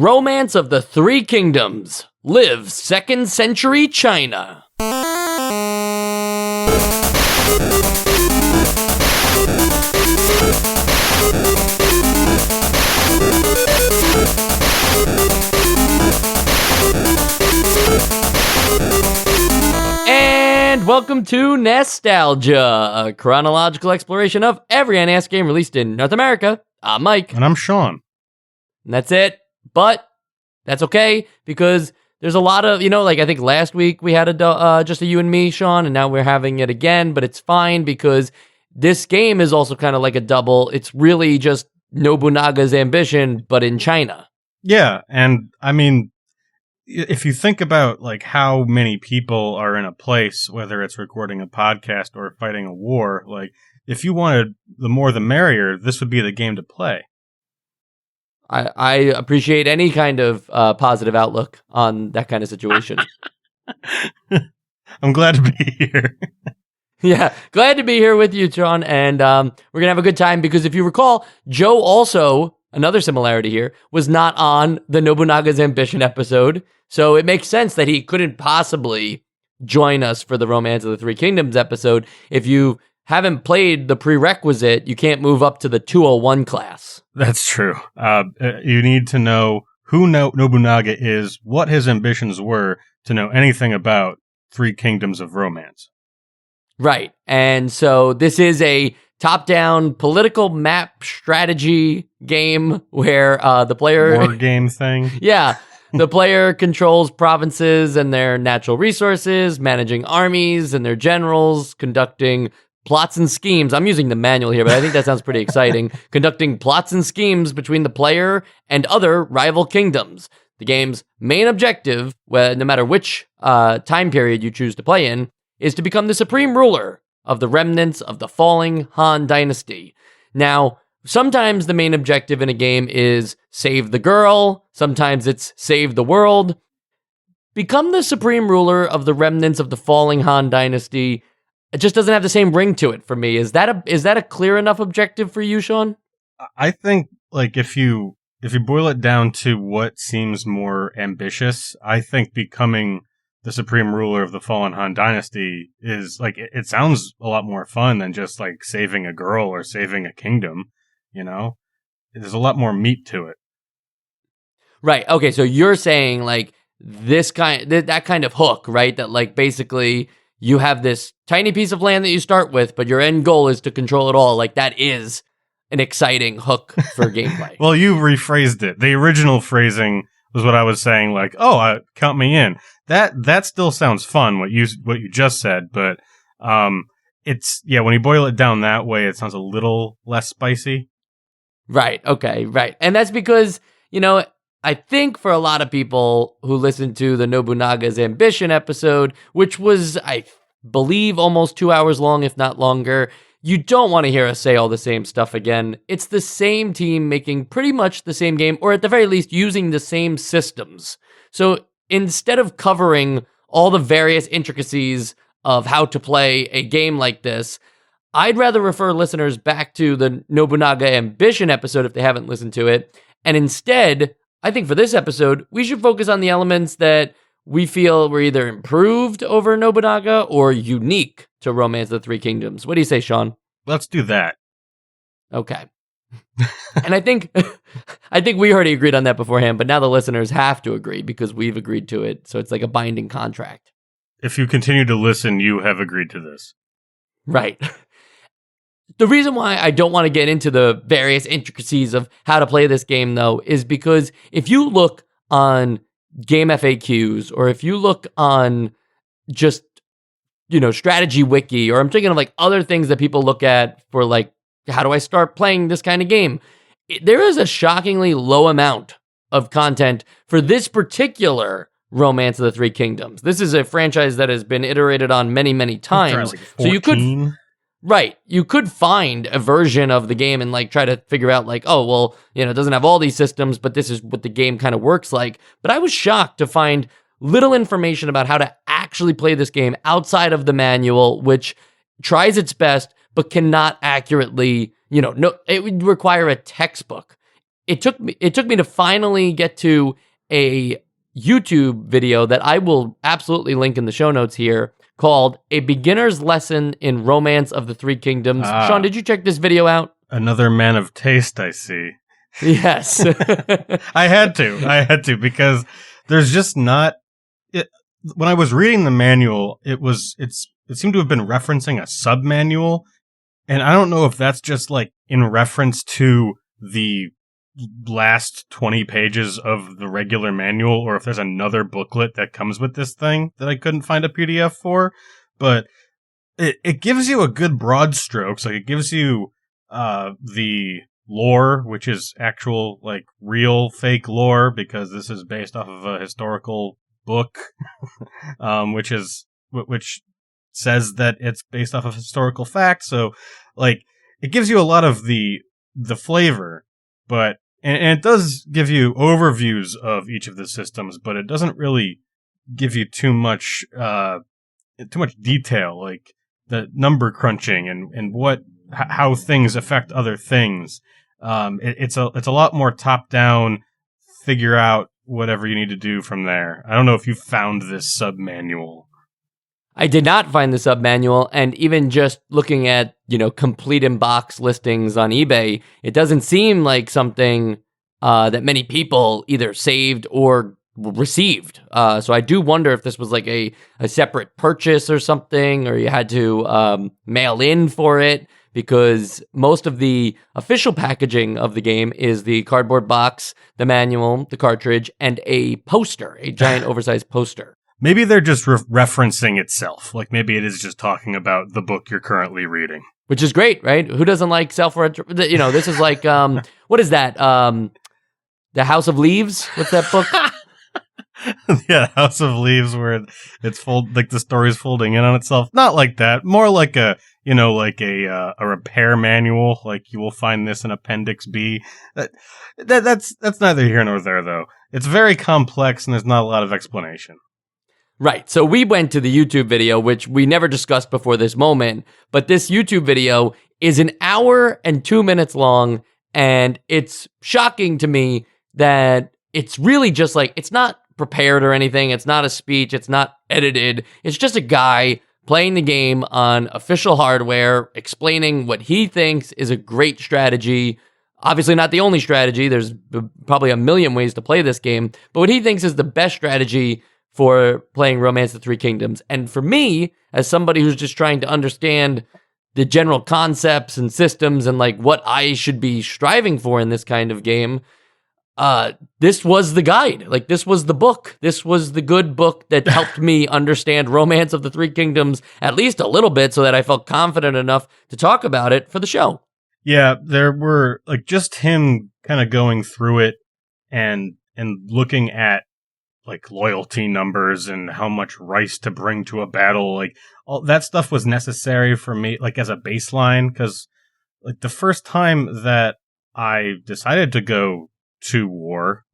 Romance of the Three Kingdoms. Live 2nd century China. And welcome to Nostalgia, a chronological exploration of every NES game released in North America. I'm Mike. And I'm Sean. And that's it. But that's okay, because there's a lot of, I think last week we had just a you and me, Sean, and now we're having it again, but it's fine because this game is also kind of like a double. It's really just Nobunaga's ambition, but in China. Yeah, and I mean, if you think about like how many people are in a place, whether it's recording a podcast or fighting a war, like if you wanted the more the merrier, this would be the game to play. I appreciate any kind of positive outlook on that kind of situation. I'm glad to be here. Yeah, glad to be here with you, Sean, and we're going to have a good time because if you recall, Joe also, another similarity here, was not on the Nobunaga's Ambition episode, so it makes sense that he couldn't possibly join us for the Romance of the Three Kingdoms episode. If you haven't played the prerequisite, you can't move up to the 201 class. That's true. You need to know who Nobunaga is, what his ambitions were, to know anything about Three Kingdoms of Romance. Right. And so this is a top-down political map strategy game where the player... War game thing? Yeah. The player controls provinces and their natural resources, managing armies and their generals, conducting plots and schemes. I'm using the manual here, but I think that sounds pretty exciting. Conducting plots and schemes between the player and other rival kingdoms. The game's main objective, no matter which time period you choose to play in, is to become the supreme ruler of the remnants of the falling Han dynasty. Now, sometimes the main objective in a game is save the girl. Sometimes it's save the world. Become the supreme ruler of the remnants of the falling Han dynasty. It just doesn't have the same ring to it for me. Is that a clear enough objective for you, Sean? I think like if you boil it down to what seems more ambitious, I think becoming the supreme ruler of the fallen Han dynasty is like it sounds a lot more fun than just like saving a girl or saving a kingdom, There's a lot more meat to it. Right. Okay, so you're saying like that kind of hook, right? That like basically you have this tiny piece of land that you start with, but your end goal is to control it all. Like that is an exciting hook for gameplay. Well, you rephrased it. The original phrasing was what I was saying, like, count me in. That still sounds fun, what you just said, but it's, when you boil it down that way, it sounds a little less spicy. Right, okay, right. And that's because, I think for a lot of people who listened to the Nobunaga's Ambition episode, which was, I believe, almost 2 hours long, if not longer, you don't want to hear us say all the same stuff again. It's the same team making pretty much the same game, or at the very least, using the same systems. So instead of covering all the various intricacies of how to play a game like this, I'd rather refer listeners back to the Nobunaga Ambition episode if they haven't listened to it. And instead, I think for this episode, we should focus on the elements that we feel were either improved over Nobunaga or unique to Romance of the Three Kingdoms. What do you say, Sean? Let's do that. Okay. And I think we already agreed on that beforehand, but now the listeners have to agree because we've agreed to it. So it's like a binding contract. If you continue to listen, you have agreed to this. Right. The reason why I don't want to get into the various intricacies of how to play this game, though, is because if you look on game FAQs or if you look on just, strategy wiki, or I'm thinking of like other things that people look at for like, how do I start playing this kind of game? There is a shockingly low amount of content for this particular Romance of the Three Kingdoms. This is a franchise that has been iterated on many, many times. Like 14? So you could find a version of the game and like try to figure out like, it doesn't have all these systems, but this is what the game kind of works like. But I was shocked to find little information about how to actually play this game outside of the manual, which tries its best, but cannot accurately, it would require a textbook. it took me to finally get to a YouTube video that I will absolutely link in the show notes here called A Beginner's Lesson in Romance of the Three Kingdoms. Sean, did you check this video out? Another man of taste, I see. Yes. I had to because there's just not when I was reading the manual, it seemed to have been referencing a sub-manual, and I don't know if that's just like in reference to the last 20 pages of the regular manual, or if there's another booklet that comes with this thing that I couldn't find a PDF for, but it gives you a good broad strokes. Like, it gives you the lore, which is actual, like, real fake lore, because this is based off of a historical book, which says that it's based off of historical fact. So, like, it gives you a lot of the flavor, but and it does give you overviews of each of the systems, but it doesn't really give you too much detail, like the number crunching and how things affect other things. It's a lot more top down. Figure out whatever you need to do from there. I don't know if you found this sub manual. I did not find the sub-manual, and even just looking at, complete in-box listings on eBay, it doesn't seem like something that many people either saved or received. So I do wonder if this was like a separate purchase or something, or you had to mail in for it, because most of the official packaging of the game is the cardboard box, the manual, the cartridge, and a poster, a giant oversized poster. Maybe they're just referencing itself. Like, maybe it is just talking about the book you're currently reading. Which is great, right? Who doesn't like this is like, what is that? The House of Leaves? What's that book? Yeah, House of Leaves, where it's like the story's folding in on itself. Not like that. More like a repair manual. Like, you will find this in Appendix B. That's neither here nor there, though. It's very complex, and there's not a lot of explanation. Right. So we went to the YouTube video, which we never discussed before this moment, but this YouTube video is 1 hour and 2 minutes long, and it's shocking to me that it's really just like, it's not prepared or anything, it's not a speech, it's not edited, it's just a guy playing the game on official hardware, explaining what he thinks is a great strategy. Obviously not the only strategy, there's probably a million ways to play this game, but what he thinks is the best strategy for playing Romance of the Three Kingdoms. And for me, as somebody who's just trying to understand the general concepts and systems and like what I should be striving for in this kind of game, this was the guide. Like, this was the book. This was the good book that helped me understand Romance of the Three Kingdoms at least a little bit, so that I felt confident enough to talk about it for the show. Yeah, there were, like, just him kind of going through it and looking at, like, loyalty numbers and how much rice to bring to a battle. Like, all that stuff was necessary for me, like, as a baseline, because, like, the first time that I decided to go to war,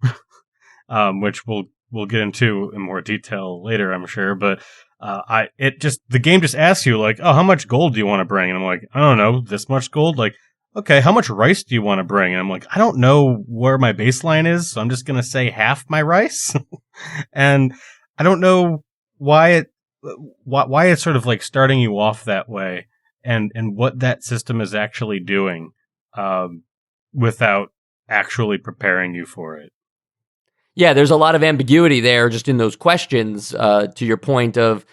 which we'll get into in more detail later, I'm sure, but the game just asks you, like, oh, how much gold do you want to bring? And I'm like, I don't know, this much gold? Like, okay, how much rice do you want to bring? And I'm like, I don't know where my baseline is, so I'm just going to say half my rice. And I don't know why it's sort of like starting you off that way, and what that system is actually doing without actually preparing you for it. Yeah, there's a lot of ambiguity there just in those questions, to your point of,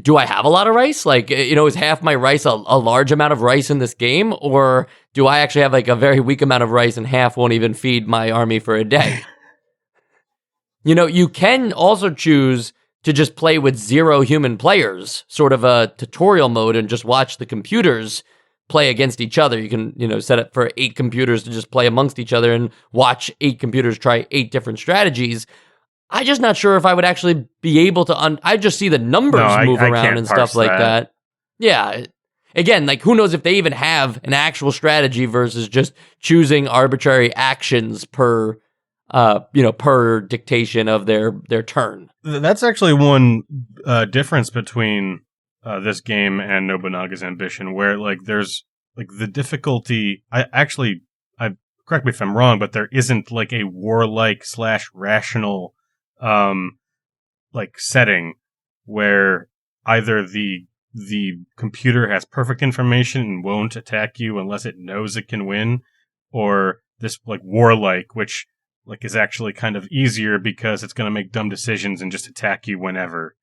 do I have a lot of rice? Like, is half my rice a large amount of rice in this game? Or do I actually have like a very weak amount of rice and half won't even feed my army for a day? You can also choose to just play with 0 human players, sort of a tutorial mode, and just watch the computers play against each other. You can, set it for 8 computers to just play amongst each other and watch 8 computers try 8 different strategies. I'm just not sure if I would actually be able to. I just see the numbers move around and stuff like that. Yeah. Again, like, who knows if they even have an actual strategy versus just choosing arbitrary actions per dictation of their turn. That's actually one difference between this game and Nobunaga's Ambition, where, like, there's, like, the difficulty. I correct me if I'm wrong, but there isn't like a warlike / rational like setting where either the computer has perfect information and won't attack you unless it knows it can win, or this like warlike, which like is actually kind of easier because it's going to make dumb decisions and just attack you whenever.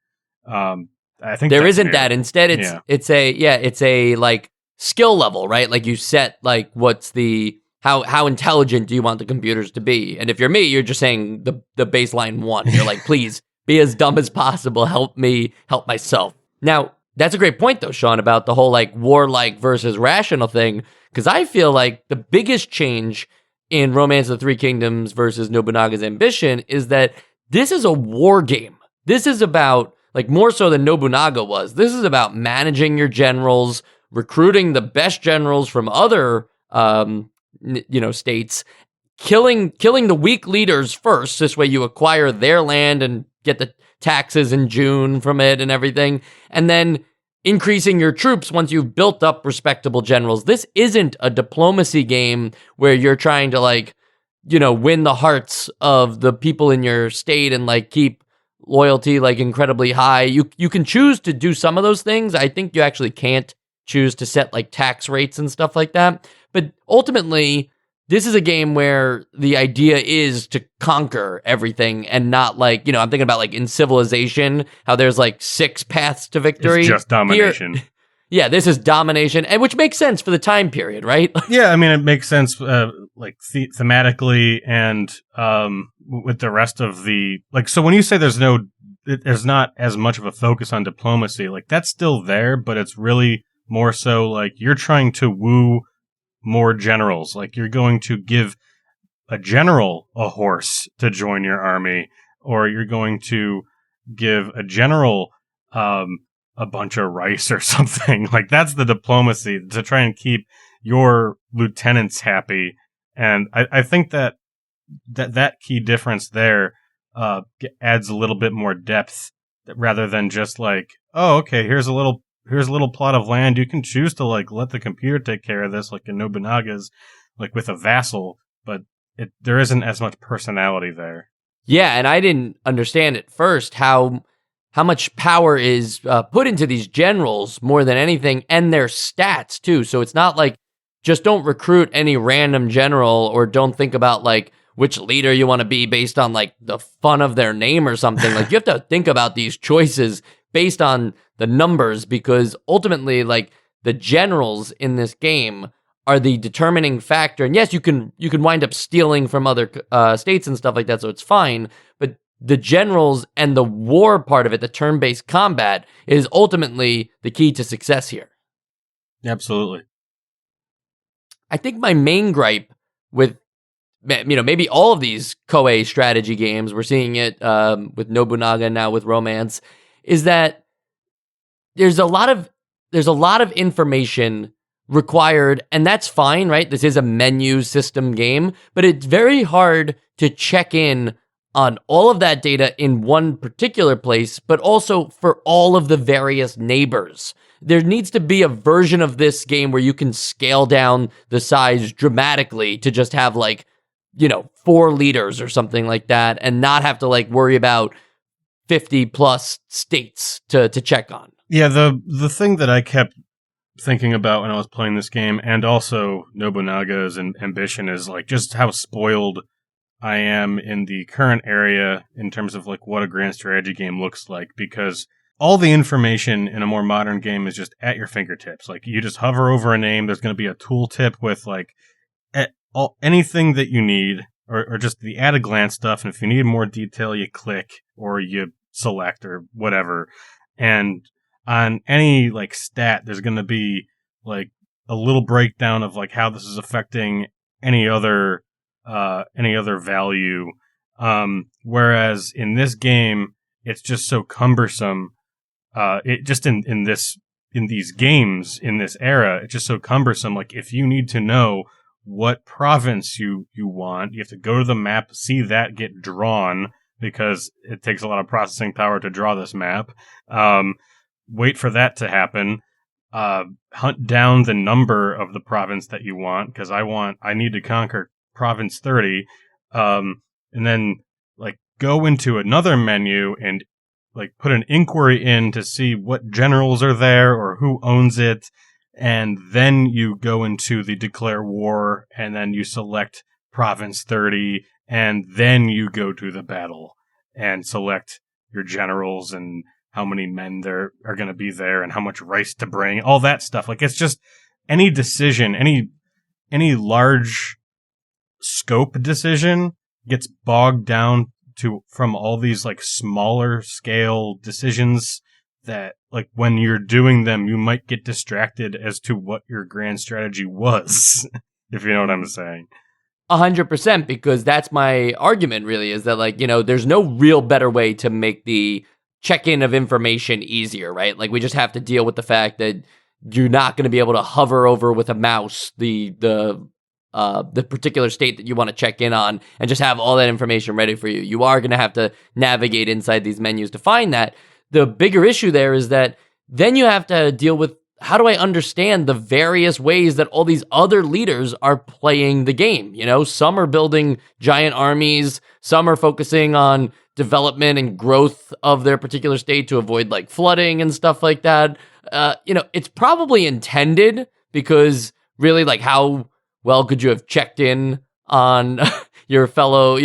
I think there that's isn't fair. that. Instead, it's a like skill level, right? Like you set like what's the how intelligent do you want the computers to be? And if you're me, you're just saying the baseline 1. You're like, please be as dumb as possible. Help me help myself. Now, that's a great point though, Sean, about the whole like warlike versus rational thing, because I feel like the biggest change in Romance of the Three Kingdoms versus Nobunaga's Ambition is that this is a war game. This is about, like, more so than Nobunaga was, this is about managing your generals, recruiting the best generals from other states, killing the weak leaders first. This way you acquire their land and get the taxes in June from it and everything, and then increasing your troops once you've built up respectable generals. This isn't a diplomacy game where you're trying to like, win the hearts of the people in your state and like keep loyalty like incredibly high. You can choose to do some of those things. I think you actually can't choose to set like tax rates and stuff like that. But ultimately, this is a game where the idea is to conquer everything and not like, I'm thinking about like in Civilization, how there's like 6 paths to victory. It's just domination. Here, yeah, this is domination, and which makes sense for the time period, right? Yeah, I mean, it makes sense like thematically and with the rest of the, like, so when you say there's not as much of a focus on diplomacy, like that's still there, but it's really more so like you're trying to woo more generals. Like you're going to give a general a horse to join your army, or you're going to give a general a bunch of rice or something. Like that's the diplomacy, to try and keep your lieutenants happy. And I think that key difference there adds a little bit more depth rather than just like, oh, okay, here's a little plot of land. You can choose to like let the computer take care of this, like in Nobunaga's, like with a vassal, but there isn't as much personality there. Yeah, and I didn't understand at first how much power is put into these generals more than anything, and their stats too. So it's not like just don't recruit any random general, or don't think about like which leader you want to be based on like the fun of their name or something. Like you have to think about these choices based on the numbers, because ultimately like the generals in this game are the determining factor. And yes, you can wind up stealing from other states and stuff like that, so it's fine. But the generals and the war part of it, the turn-based combat, is ultimately the key to success here. Absolutely. I think my main gripe with, maybe all of these Koei strategy games, we're seeing it with Nobunaga now with Romance, is that there's a lot of information required, and that's fine, right? This is a menu system game, but it's very hard to check in on all of that data in one particular place, but also for all of the various neighbors. There needs to be a version of this game where you can scale down the size dramatically to just have like, 4 leaders or something like that, and not have to like worry about 50 plus states to check on. Yeah, the thing that I kept thinking about when I was playing this game, and also Nobunaga's Ambition, is like just how spoiled I am in the current area in terms of like what a grand strategy game looks like, because all the information in a more modern game is just at your fingertips. Like you just hover over a name, there's going to be a tooltip with like anything that you need, or just the at a glance stuff, and if you need more detail, you click or you select or whatever. And on any like stat, there's going to be like a little breakdown of like how this is affecting any other value. Whereas in this game, it's just so cumbersome. It just in these games in this era, it's just so cumbersome. Like if you need to know what province you want, you have to go to the map, see that get drawn, because it takes a lot of processing power to draw this map. Wait for that to happen. Hunt down the number of the province that you want, because I need to conquer province 30, and then like go into another menu and like put an inquiry in to see what generals are there or who owns it. And then you go into the declare war, and then you select province 30, and then you go to the battle and select your generals and how many men there are going to be there and how much rice to bring, all that stuff. Like, it's just any decision, any large scope decision gets bogged down from all these like smaller scale decisions that, like, when you're doing them, you might get distracted as to what your grand strategy was, if you know what I'm saying. 100%, because that's my argument, really, is that, like, there's no real better way to make the check-in of information easier, right? Like, we just have to deal with the fact that you're not going to be able to hover over with a mouse the particular state that you want to check in on and just have all that information ready for you. You are going to have to navigate inside these menus to find that. The bigger issue there is that then you have to deal with, how do I understand the various ways that all these other leaders are playing the game? Some are building giant armies, some are focusing on development and growth of their particular state to avoid like flooding and stuff like that. It's probably intended, because really, like, how well could you have checked in on your fellow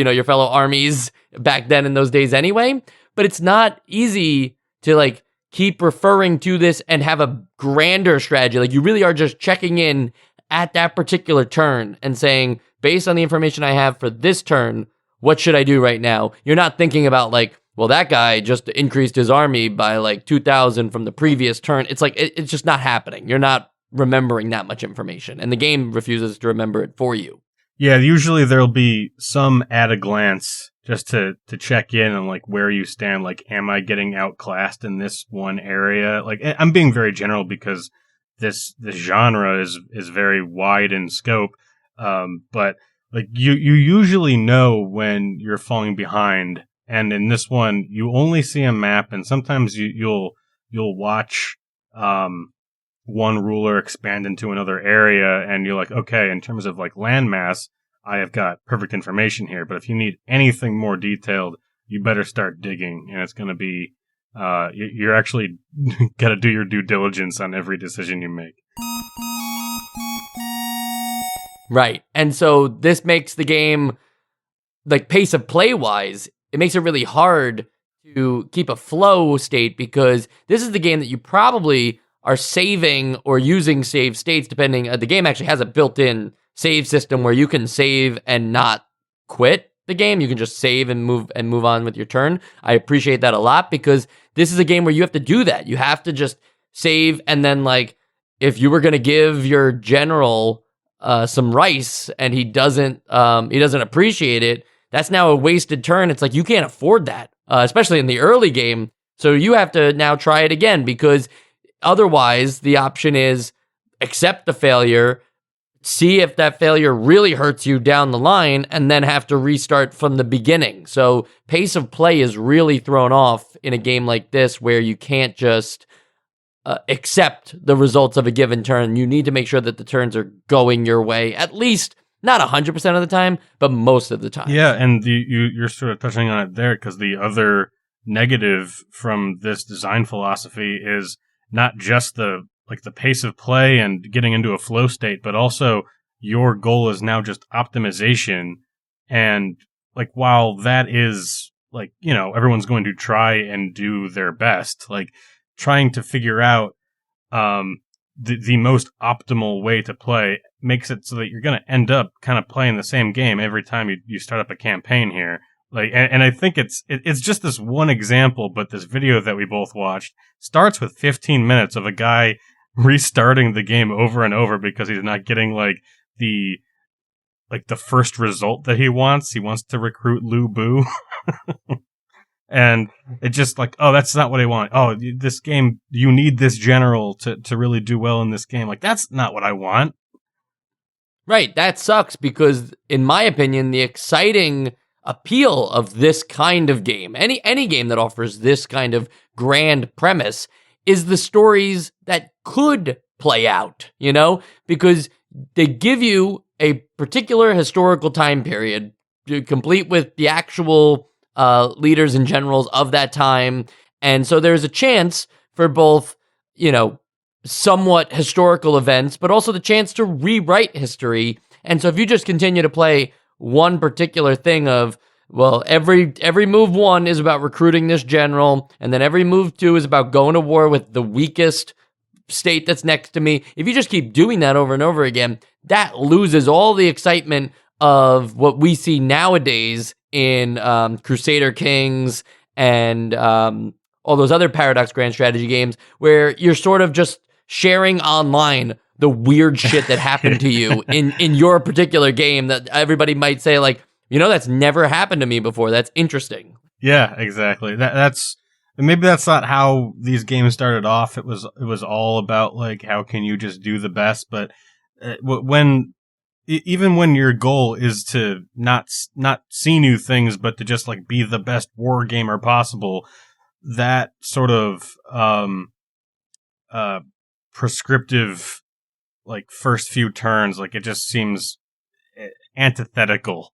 armies back then in those days anyway? But it's not easy to like keep referring to this and have a grander strategy. Like, you really are just checking in at that particular turn and saying, based on the information I have for this turn, what should I do right now? You're not thinking about like, well, that guy just increased his army by like 2,000 from the previous turn. It's like, it's just not happening. You're not remembering that much information, and the game refuses to remember it for you. Yeah, usually there'll be some at a glance just to check in on like where you stand. Like, am I getting outclassed in this one area? Like, I'm being very general because this genre is very wide in scope. But like you usually know when you're falling behind, and in this one you only see a map, and sometimes you'll watch one ruler expand into another area, and you're like, okay, in terms of like landmass, I have got perfect information here. But if you need anything more detailed, you better start digging, and it's going to be you're actually got to do your due diligence on every decision you make. Right. And so this makes the game, like, pace of play wise, it makes it really hard to keep a flow state, because this is the game that you probably are saving or using save states, depending. The game actually has a built-in save system where you can save and not quit the game. You can just save and move on with your turn. I appreciate that a lot, because this is a game where you have to do that. You have to just save, and then, like, if you were going to give your general some rice and he doesn't appreciate it, that's now a wasted turn. It's like, you can't afford that, especially in the early game. So you have to now try it again, because otherwise the option is accept the failure, see if that failure really hurts you down the line, and then have to restart from the beginning. So pace of play is really thrown off in a game like this, where you can't just accept the results of a given turn. You need to make sure that the turns are going your way, at least not 100% of the time, but most of the time. Yeah, and you're sort of touching on it there, because the other negative from this design philosophy is not just the pace of play and getting into a flow state, but also your goal is now just optimization. And like, while that is like, everyone's going to try and do their best, like trying to figure out the most optimal way to play makes it so that you're going to end up kind of playing the same game every time you start up a campaign here. Like, and I think it's just this one example, but this video that we both watched starts with 15 minutes of a guy restarting the game over and over because he's not getting the first result that he wants. He wants to recruit Lu Bu. And it's just like, oh, that's not what I want. Oh, this game, you need this general to really do well in this game. Like, that's not what I want. Right, that sucks, because in my opinion, the exciting appeal of this kind of game, any game that offers this kind of grand premise, is the stories that could play out, because they give you a particular historical time period, complete with the actual leaders and generals of that time. And so there's a chance for both, somewhat historical events, but also the chance to rewrite history. And so if you just continue to play one particular thing of, well, every move 1 is about recruiting this general, and then every move 2 is about going to war with the weakest state that's next to me. If you just keep doing that over and over again, that loses all the excitement of what we see nowadays in Crusader Kings and all those other Paradox Grand Strategy games, where you're sort of just sharing online the weird shit that happened to you in your particular game that everybody might say, like, that's never happened to me before. That's interesting. Yeah, exactly. That's maybe that's not how these games started off. It was all about, like, how can you just do the best. But even when your goal is to not see new things, but to just, like, be the best war gamer possible, that sort of prescriptive, like, first few turns, like, it just seems antithetical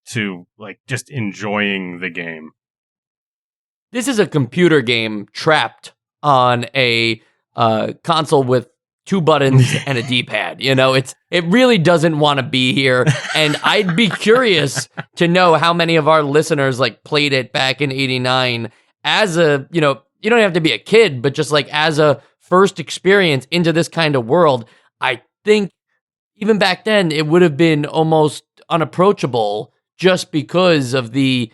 to, like, just enjoying the game. This is a computer game trapped on a console with 2 buttons and a D-pad. It really doesn't want to be here. And I'd be curious to know how many of our listeners, like, played it back in '89 as a, you don't have to be a kid, but just, like, as a first experience into this kind of world. I think even back then it would have been almost unapproachable, just because of the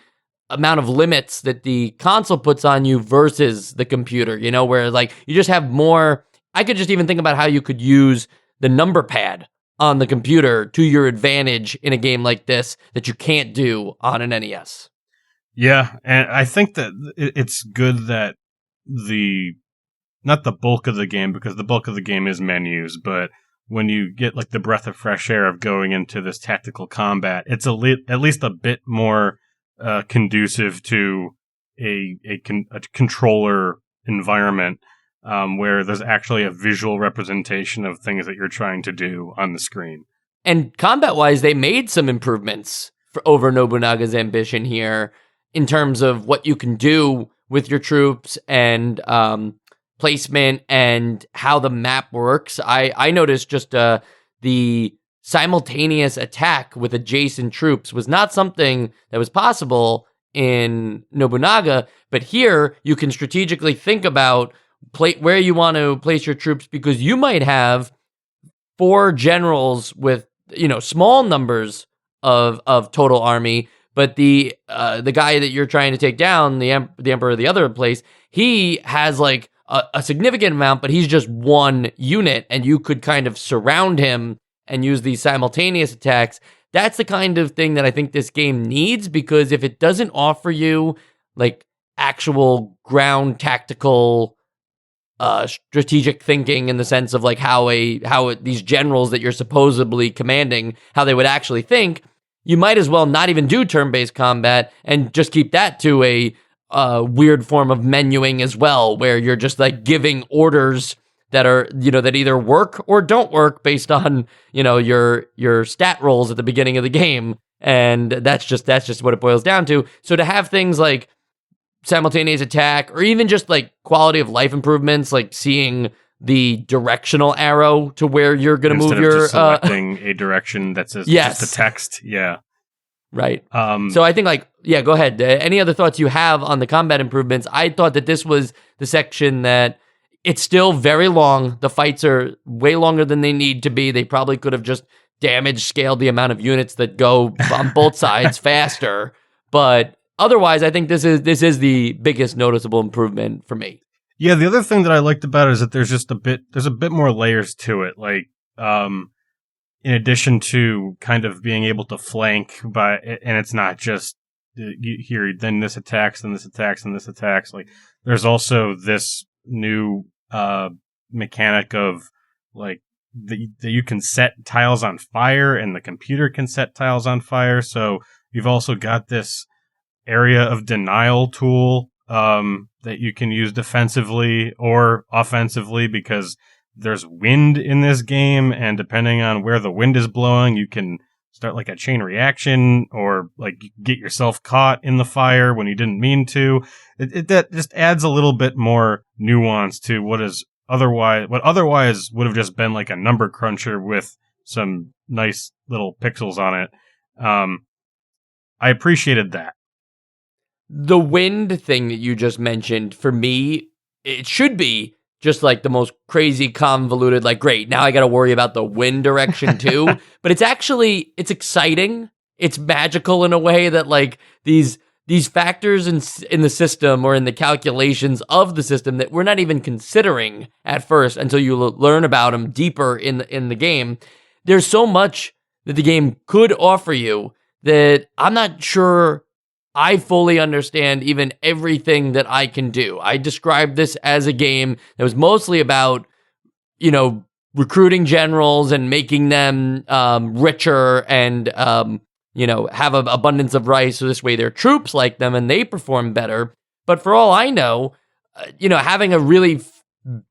amount of limits that the console puts on you versus the computer, where, like, you just have more. I could just even think about how you could use the number pad on the computer to your advantage in a game like this that you can't do on an NES. Yeah, and I think that it's good that not the bulk of the game, because the bulk of the game is menus, but when you get, like, the breath of fresh air of going into this tactical combat, it's at least a bit more conducive to a controller environment, where there's actually a visual representation of things that you're trying to do on the screen. And combat-wise, they made some improvements over Nobunaga's Ambition here in terms of what you can do with your troops and placement and how the map works. I noticed just the simultaneous attack with adjacent troops was not something that was possible in Nobunaga, but here you can strategically think about where you want to place your troops, because you might have 4 generals with small numbers of total army, but the guy that you're trying to take down, the emperor of the other place, he has, like, a significant amount, but he's just 1 unit, and you could kind of surround him and use these simultaneous attacks. That's the kind of thing that I think this game needs, because if it doesn't offer you, like, actual ground tactical strategic thinking in the sense of, like, how these generals that you're supposedly commanding, how they would actually think, you might as well not even do turn-based combat and just keep that to a weird form of menuing as well, where you're just, like, giving orders that are, that either work or don't work based on, your stat rolls at the beginning of the game. And that's just what it boils down to. So to have things like simultaneous attack, or even just, like, quality of life improvements, like seeing the directional arrow to where you're going to move your just selecting a direction that says just the text. Yeah. Right. So I think, like, yeah, go ahead. Any other thoughts you have on the combat improvements? I thought that this was the section that it's still very long. The fights are way longer than they need to be. They probably could have just damage scaled the amount of units that go on both sides faster. But otherwise, I think this is the biggest noticeable improvement for me. Yeah, the other thing that I liked about it is that there's a bit more layers to it. Like, in addition to kind of being able to flank and it's not just here, then this attacks, then this attacks, and this attacks. Like, there's also this new mechanic of, like, that you can set tiles on fire, and the computer can set tiles on fire. So you've also got this area of denial tool that you can use defensively or offensively, because there's wind in this game, and depending on where the wind is blowing, you can start like a chain reaction, or like get yourself caught in the fire when you didn't mean to. That just adds a little bit more nuance to what otherwise would have just been like a number cruncher with some nice little pixels on it. I appreciated that. The wind thing that you just mentioned, for me, it should be just like the most crazy convoluted, like, great, now I got to worry about the wind direction too. But it's exciting. It's magical in a way that like these factors in the system, or in the calculations of the system, that we're not even considering at first until you learn about them deeper in the game. There's so much that the game could offer you that I'm not sure I fully understand even everything that I can do. I described this as a game that was mostly about, recruiting generals and making them richer, and, have an abundance of rice, so this way their troops like them and they perform better. But for all I know, having a really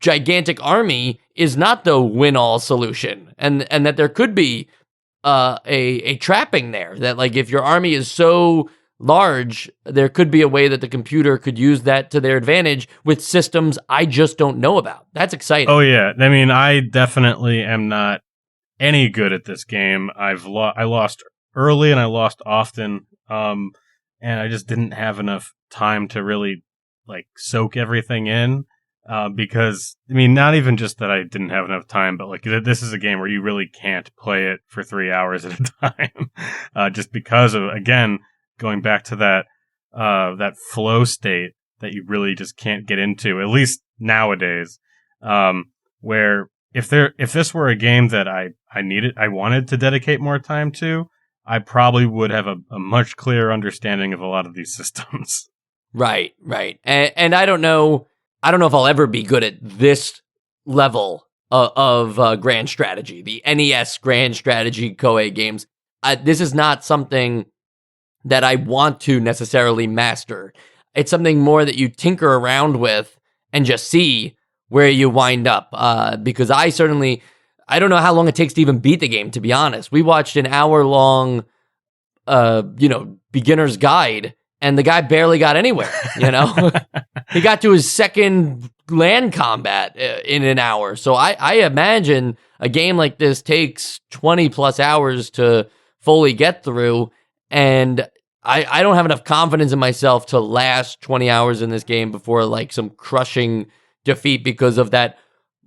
gigantic army is not the win-all solution, and that there could be a trapping there, that like if your army is so large, there could be a way that the computer could use that to their advantage with systems I just don't know about. That's exciting. Oh yeah, I mean, I definitely am not any good at this game. I lost early and I lost often, and I just didn't have enough time to really like soak everything in. Because I mean, not even just that I didn't have enough time, but like this is a game where you really can't play it for 3 hours at a time, just because of, again, going back to that flow state that you really just can't get into, at least nowadays. Where if this were a game that I wanted to dedicate more time to, I probably would have a much clearer understanding of a lot of these systems. Right. And I don't know if I'll ever be good at this level of grand strategy, the NES grand strategy Koei games. This is not something that I want to necessarily master. It's something more that you tinker around with and just see where you wind up. Because I don't know how long it takes to even beat the game, to be honest. We watched an hour-long, beginner's guide, and the guy barely got anywhere, He got to his second land combat in an hour. So I imagine a game like this takes 20-plus hours to fully get through, and I don't have enough confidence in myself to last 20 hours in this game before like some crushing defeat because of that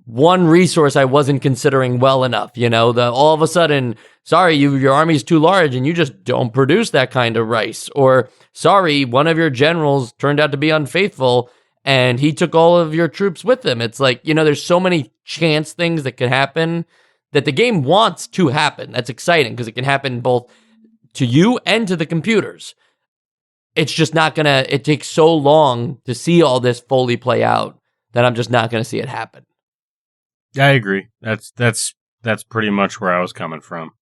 one resource I wasn't considering well enough. All of a sudden, sorry, your army's too large and you just don't produce that kind of rice. Or sorry, one of your generals turned out to be unfaithful and he took all of your troops with him. It's like, there's so many chance things that could happen that the game wants to happen. That's exciting because it can happen both to you and to the computers. It's just not it takes so long to see all this fully play out that I'm just not gonna see it happen. I agree. That's pretty much where I was coming from.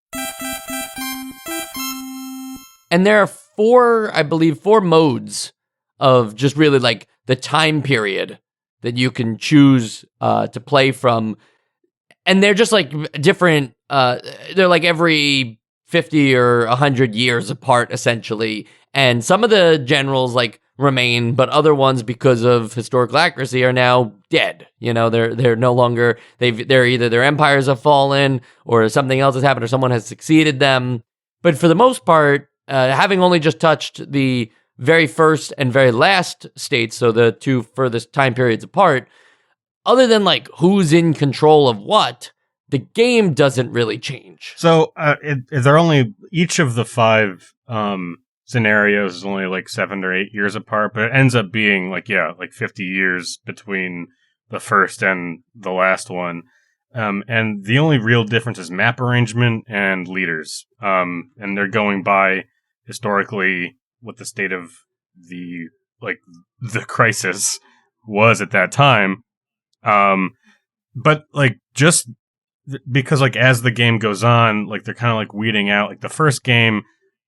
And there are four modes of just really like the time period that you can choose to play from. And they're just like different, they're like every 50 or 100 years apart, essentially. And some of the generals like remain, but other ones, because of historical accuracy, are now dead. They're no longer, they're either their empires have fallen or something else has happened or someone has succeeded them. But for the most part, having only just touched the very first and very last states, so the two furthest time periods apart, other than like who's in control of what, the game doesn't really change. So they're only, each of the 5 scenarios is only like 7 or 8 years apart, but it ends up being like 50 years between the first and the last one. And the only real difference is map arrangement and leaders. And they're going by historically what the state of the crisis was at that time. But like just because like as the game goes on, like they're kind of like weeding out like the first game,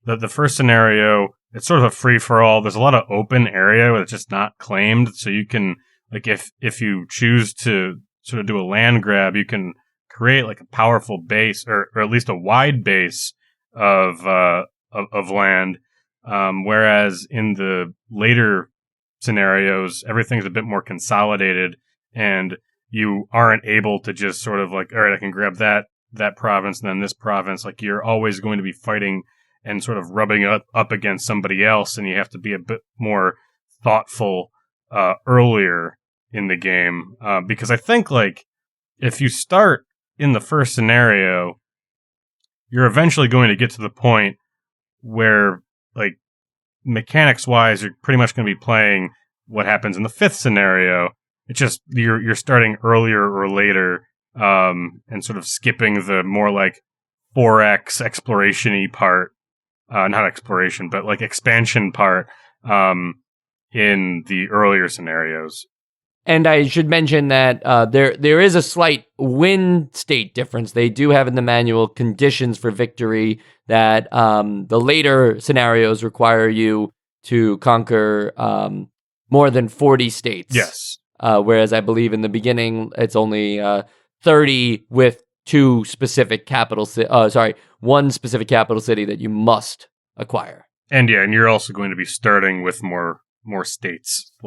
the first scenario, it's sort of a free for all. There's a lot of open area where it's just not claimed, so you can like if you choose to sort of do a land grab, you can create like a powerful base, or at least a wide base of land. Whereas in the later scenarios, everything's a bit more consolidated, and you aren't able to just sort of like, all right, I can grab that province and then this province. Like, you're always going to be fighting and sort of rubbing up against somebody else, and you have to be a bit more thoughtful earlier in the game. Because I think, like, if you start in the first scenario, you're eventually going to get to the point where, like, mechanics-wise, you're pretty much going to be playing what happens in the fifth scenario. It's just you're starting earlier or later, and sort of skipping the more like 4X exploration-y part, not exploration, but like expansion part, in the earlier scenarios. And I should mention that there is a slight win state difference. They do have in the manual conditions for victory that the later scenarios require you to conquer more than 40 states. Yes. Whereas I believe in the beginning it's only 30 with one specific capital city that you must acquire. And and you're also going to be starting with more states /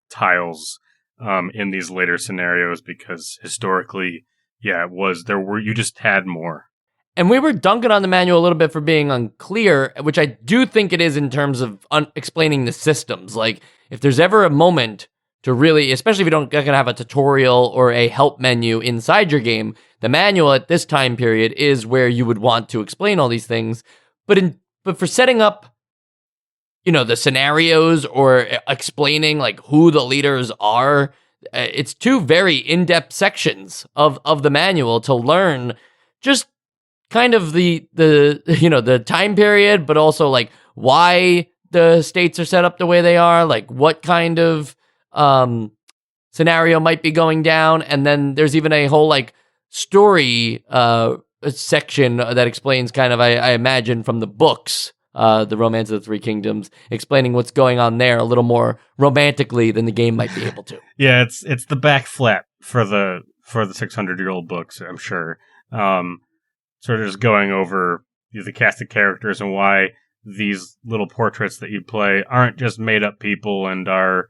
tiles in these later scenarios, because historically, you just had more. And we were dunking on the manual a little bit for being unclear, which I do think it is in terms of explaining the systems. Like, if there's ever a moment to really, especially if you don't going to have a tutorial or a help menu inside your game, the manual at this time period is where you would want to explain all these things. But for setting up, the scenarios or explaining like who the leaders are, it's two very in-depth sections of the manual to learn just kind of the time period, but also like why the states are set up the way they are, like what kind of scenario might be going down. And then there's even a whole like story section that explains kind of, I imagine from the books, the Romance of the Three Kingdoms, explaining what's going on there a little more romantically than the game might be able to. Yeah, it's the back flap for the 600-year-old books, I'm sure. Sort of just going over the cast of characters and why these little portraits that you play aren't just made up people and are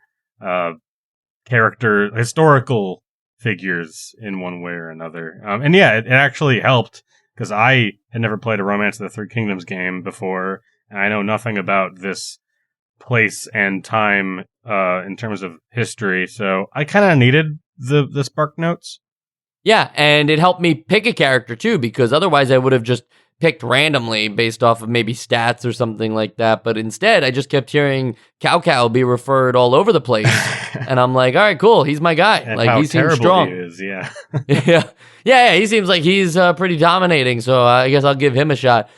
historical figures in one way or another. And it actually helped, because I had never played a Romance of the Three Kingdoms game before, and I know nothing about this place and time in terms of history, so I kind of needed the Spark Notes. Yeah, and it helped me pick a character too, because otherwise I would have just picked randomly based off of maybe stats or something like that. But instead, I just kept hearing Cao be referred all over the place, and I'm like, all right, cool, he's my guy. And like, how he seems strong. He is, yeah. yeah. He seems like he's pretty dominating. So I guess I'll give him a shot.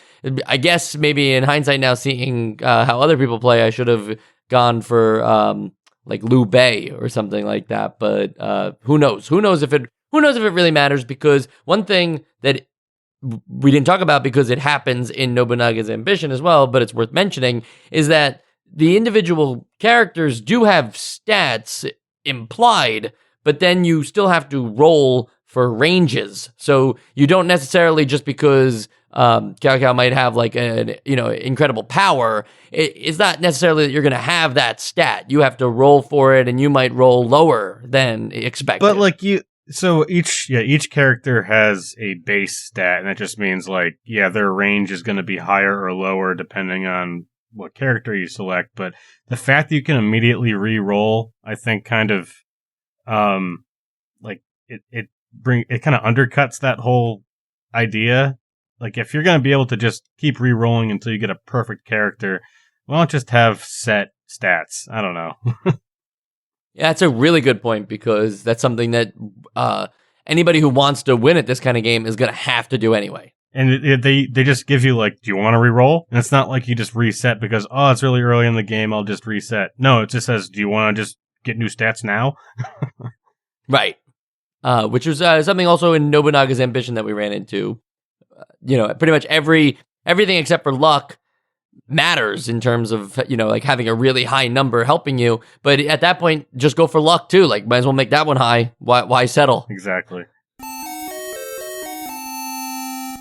I guess maybe in hindsight now, seeing how other people play, I should have gone for like Liu Bei or something like that. But who knows? Who knows if it really matters? Because one thing that we didn't talk about, because it happens in Nobunaga's Ambition as well, but it's worth mentioning, is that the individual characters do have stats implied, but then you still have to roll for ranges. So you don't necessarily, just because Cao might have like an incredible power, it's not necessarily that you're going to have that stat. You have to roll for it, and you might roll lower than expected. But like so each character has a base stat, and that just means like, their range is going to be higher or lower depending on what character you select. But the fact that you can immediately re-roll, I think kind of like it kind of undercuts that whole idea. Like, if you're going to be able to just keep re-rolling until you get a perfect character, why don't just have set stats? I don't know. Yeah, that's a really good point, because that's something that anybody who wants to win at this kind of game is going to have to do anyway. And they just give you, like, do you want to re-roll? And it's not like you just reset because, it's really early in the game, I'll just reset. No, it just says, do you want to just get new stats now? Right. Which was something also in Nobunaga's Ambition that we ran into. Pretty much everything except for luck, matters in terms of, like having a really high number helping you. But at that point, just go for luck too. Like, might as well make that one high. Why settle? Exactly.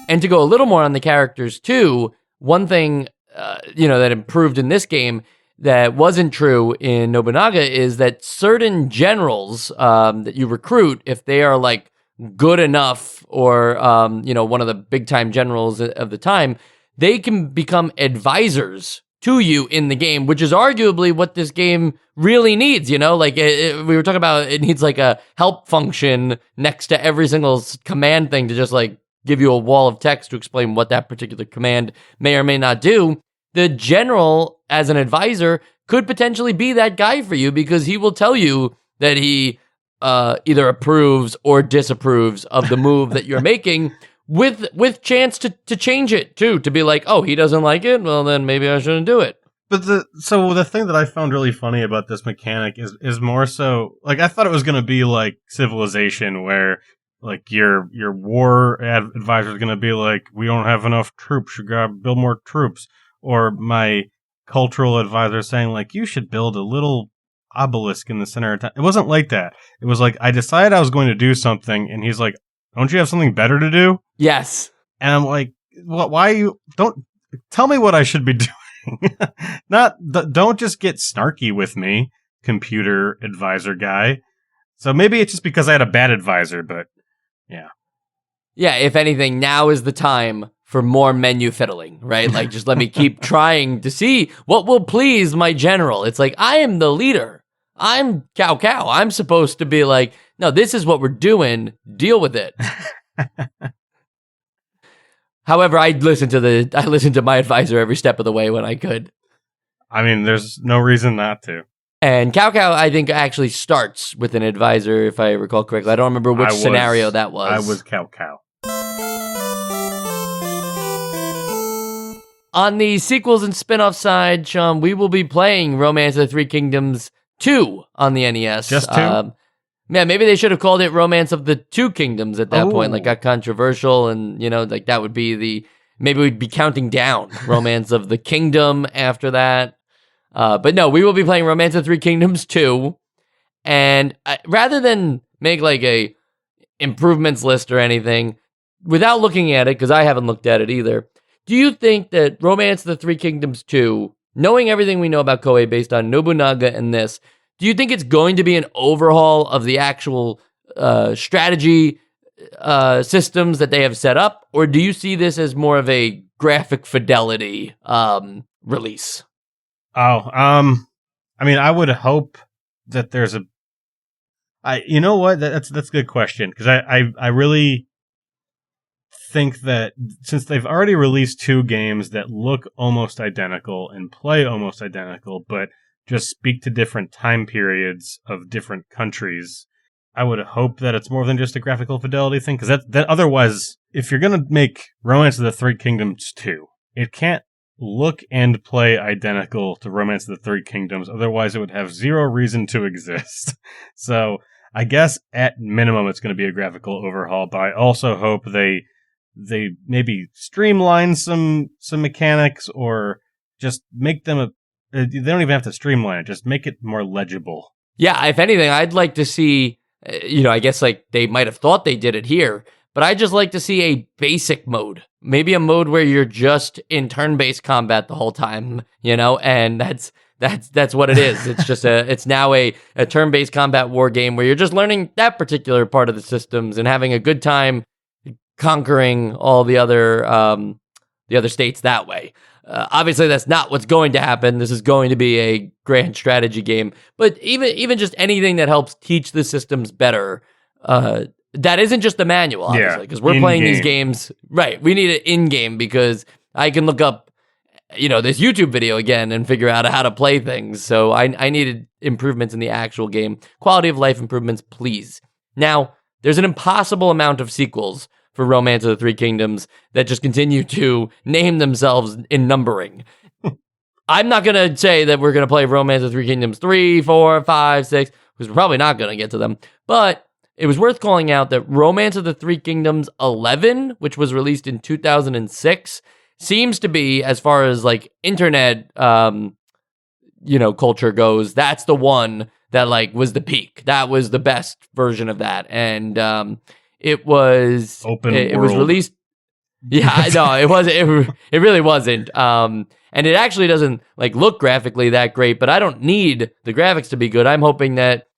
And to go a little more on the characters too, one thing, that improved in this game that wasn't true in Nobunaga is that certain generals that you recruit, if they are like good enough or, one of the big time generals of the time, they can become advisors to you in the game, which is arguably what this game really needs, Like we were talking about, it needs like a help function next to every single command thing to just like give you a wall of text to explain what that particular command may or may not do. The general, as an advisor, could potentially be that guy for you because he will tell you that he either approves or disapproves of the move that you're making, with chance to change it too, to be like, oh, he doesn't like it, well then maybe I shouldn't do it. But the thing that I found really funny about this mechanic is more so, like, I thought it was going to be like Civilization, where like your war advisor is going to be like, we don't have enough troops, you got to build more troops, or my cultural advisor saying like, you should build a little obelisk in the center of town. It wasn't like that. It was like, I decided I was going to do something, and he's like, don't you have something better to do? Yes. And I'm like, why don't tell me what I should be doing? Don't just get snarky with me, computer advisor guy. So maybe it's just because I had a bad advisor, but yeah. Yeah, if anything, now is the time for more menu fiddling, right? Like, just let me keep trying to see what will please my general. It's like, I am the leader. I'm Cao Cao. I'm supposed to be like, no, this is what we're doing. Deal with it. However, I listened to my advisor every step of the way when I could. I mean, there's no reason not to. And Cao Cao, I think, actually starts with an advisor, if I recall correctly. I don't remember which scenario that was. I was Cao Cao. On the sequels and spin-off side, Sean, we will be playing Romance of the Three Kingdoms 2 on the NES. Just 2? Yeah, maybe they should have called it Romance of the Two Kingdoms at that point. Like, got controversial, and, like, that would be maybe we'd be counting down Romance of the Kingdom after that. But no, we will be playing Romance of the Three Kingdoms 2. And rather than make, like, a improvements list or anything, without looking at it, because I haven't looked at it either, do you think that Romance of the Three Kingdoms 2, knowing everything we know about Koei based on Nobunaga and this, do you think it's going to be an overhaul of the actual strategy systems that they have set up? Or do you see this as more of a graphic fidelity release? I mean, I would hope that there's you know what? That's a good question, because I really think that since they've already released 2 games that look almost identical and play almost identical, but just speak to different time periods of different countries, I would hope that it's more than just a graphical fidelity thing, because that otherwise, if you're going to make Romance of the Three Kingdoms 2, it can't look and play identical to Romance of the Three Kingdoms, otherwise it would have zero reason to exist. So I guess at minimum it's going to be a graphical overhaul, but I also hope they maybe streamline some mechanics, or just make them they don't even have to streamline it, just make it more legible. Yeah, if anything, I'd like to see, I guess like they might have thought they did it here, but I'd just like to see a basic mode. Maybe a mode where you're just in turn-based combat the whole time, and that's what it is. It's just it's now a turn-based combat war game where you're just learning that particular part of the systems and having a good time conquering all the other states that way. Obviously, that's not what's going to happen. This is going to be a grand strategy game. But even just anything that helps teach the systems better, that isn't just the manual, obviously, because we're playing these games. Right, we need it in-game, because I can look up, this YouTube video again and figure out how to play things. So I needed improvements in the actual game. Quality of life improvements, please. Now, there's an impossible amount of sequels for Romance of the Three Kingdoms that just continue to name themselves in numbering. I'm not going to say that we're going to play Romance of the Three Kingdoms 3, 4, 5, 6, because we're probably not going to get to them. But it was worth calling out that Romance of the Three Kingdoms 11, which was released in 2006, seems to be, as far as like internet, culture goes, that's the one that like was the peak. That was the best version of that, and it was it was released. Yeah, no, it wasn't. It really wasn't. And it actually doesn't like look graphically that great. But I don't need the graphics to be good. I'm hoping that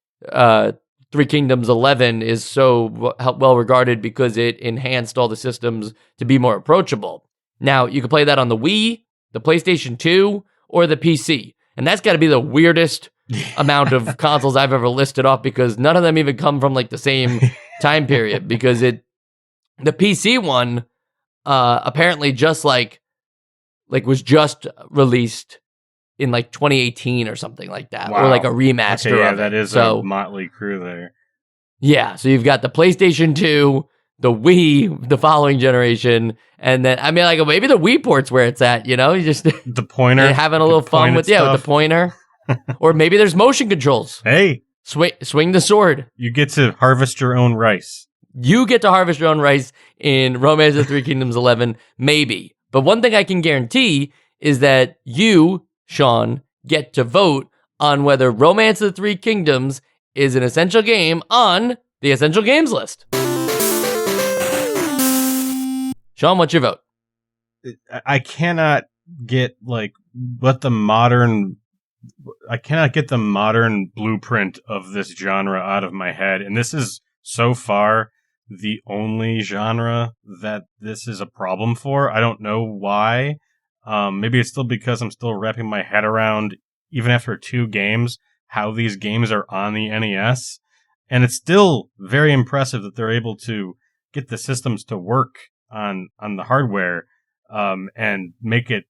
Three Kingdoms 11 is so well regarded because it enhanced all the systems to be more approachable. Now you can play that on the Wii, the PlayStation 2, or the PC, and that's got to be the weirdest amount of consoles I've ever listed off because none of them even come from like the same time period. Because the PC one. Apparently just like was just released in like 2018 or something like that, wow. Or like a remaster. Okay, yeah, of that it. is So, a motley crew there. Yeah, so you've got the PlayStation 2, the Wii, the following generation, and then I mean, like maybe the Wii port's where it's at. You just the pointer, having a little fun with with the pointer, or maybe there's motion controls. Hey, swing the sword. You get to harvest your own rice. You get to harvest your own rice in Romance of Three Kingdoms 11, maybe. But one thing I can guarantee is that you, Sean, get to vote on whether Romance of the Three Kingdoms is an essential game on the Essential Games list. Sean, what's your vote? I cannot get the modern blueprint of this genre out of my head. And this is so far the only genre that this is a problem for. I don't know why. Maybe it's still because I'm still wrapping my head around, even after 2 games, how these games are on the NES. And it's still very impressive that they're able to get the systems to work on the hardware, and make it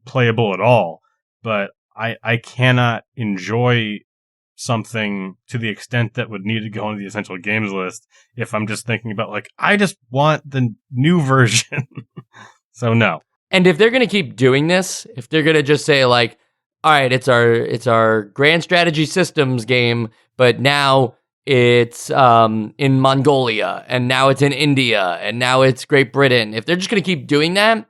playable at all. But I cannot enjoy something to the extent that would need to go on the Essential Games list if I'm just thinking about I just want the new version. So no. And if they're going to keep doing this, if they're going to just say all right, it's our grand strategy systems game, but now it's in Mongolia, and now it's in India, and now it's Great Britain. If they're just going to keep doing that,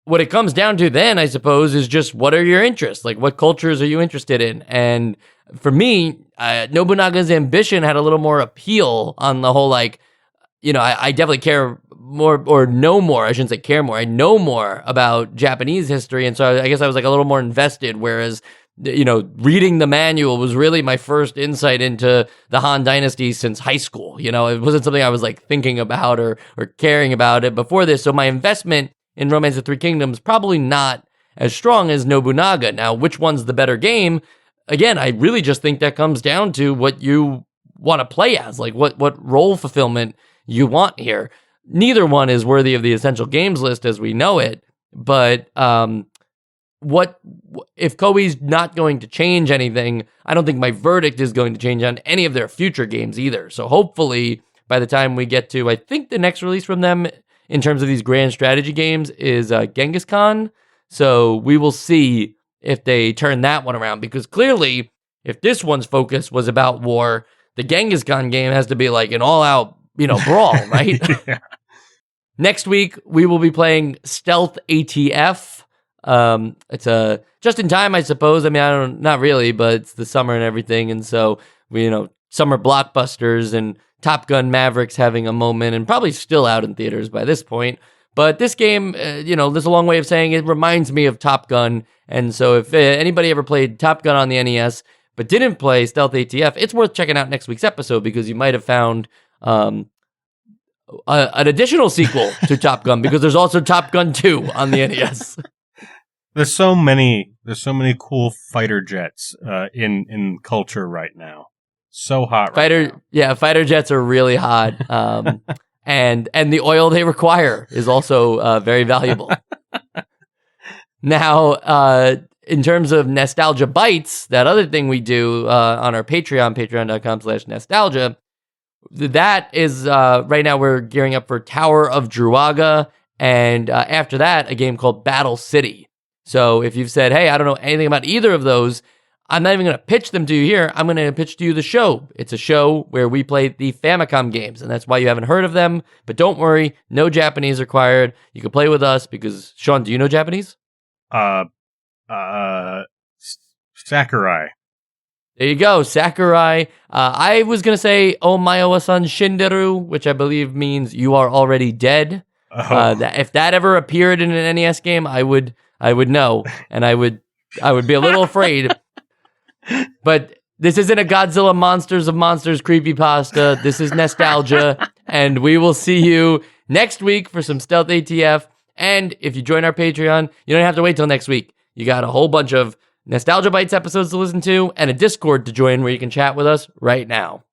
what it comes down to then, I suppose, is just what are your interests? What cultures are you interested in? And for me, Nobunaga's Ambition had a little more appeal on the whole, I definitely care more, or know more. I shouldn't say care more. I know more about Japanese history. And so I guess I was a little more invested, whereas, reading the manual was really my first insight into the Han Dynasty since high school. It wasn't something I was thinking about or caring about it before this. So my investment in Romance of Three Kingdoms probably not as strong as Nobunaga. Now, which one's the better game? Again, I really just think that comes down to what you want to play as, what role fulfillment you want here. Neither one is worthy of the Essential Games list as we know it, but what if Koei's not going to change anything? I don't think my verdict is going to change on any of their future games either. So hopefully by the time we get to, I think the next release from them in terms of these grand strategy games is Genghis Khan. So we will see if they turn that one around, because clearly if this one's focus was about war, the Genghis Khan game has to be an all-out, brawl, right? Yeah. Next week, we will be playing Stealth ATF. It's a just in time, I suppose. I mean, not really, but it's the summer and everything. And so we, summer blockbusters and Top Gun Mavericks having a moment and probably still out in theaters by this point. But this game, there's a long way of saying it reminds me of Top Gun. And so if anybody ever played Top Gun on the NES, but didn't play Stealth ATF, it's worth checking out next week's episode, because you might have found an additional sequel to Top Gun, because there's also Top Gun 2 on the NES. There's so many cool fighter jets in culture right now. So hot right now. Yeah, fighter jets are really hot. And the oil they require is also very valuable. Now, in terms of Nostalgia Bites, that other thing we do on our Patreon, patreon.com/nostalgia, that is, right now we're gearing up for Tower of Druaga, and after that, a game called Battle City. So if you've said, hey, I don't know anything about either of those, I'm not even going to pitch them to you here. I'm going to pitch to you the show. It's a show where we play the Famicom games, and that's why you haven't heard of them. But don't worry, no Japanese required. You can play with us because, Sean, do you know Japanese? Sakurai. There you go, Sakurai. I was going to say, Omaewa-san Shinderu, which I believe means you are already dead. If that ever appeared in an NES game, I would know, and I would be a little afraid. But this isn't a Godzilla Monsters of Monsters creepypasta. This is nostalgia, and we will see you next week for some Stealth ATF. And if you join our Patreon, you don't have to wait till next week. You got a whole bunch of Nostalgia Bites episodes to listen to and a Discord to join where you can chat with us right now.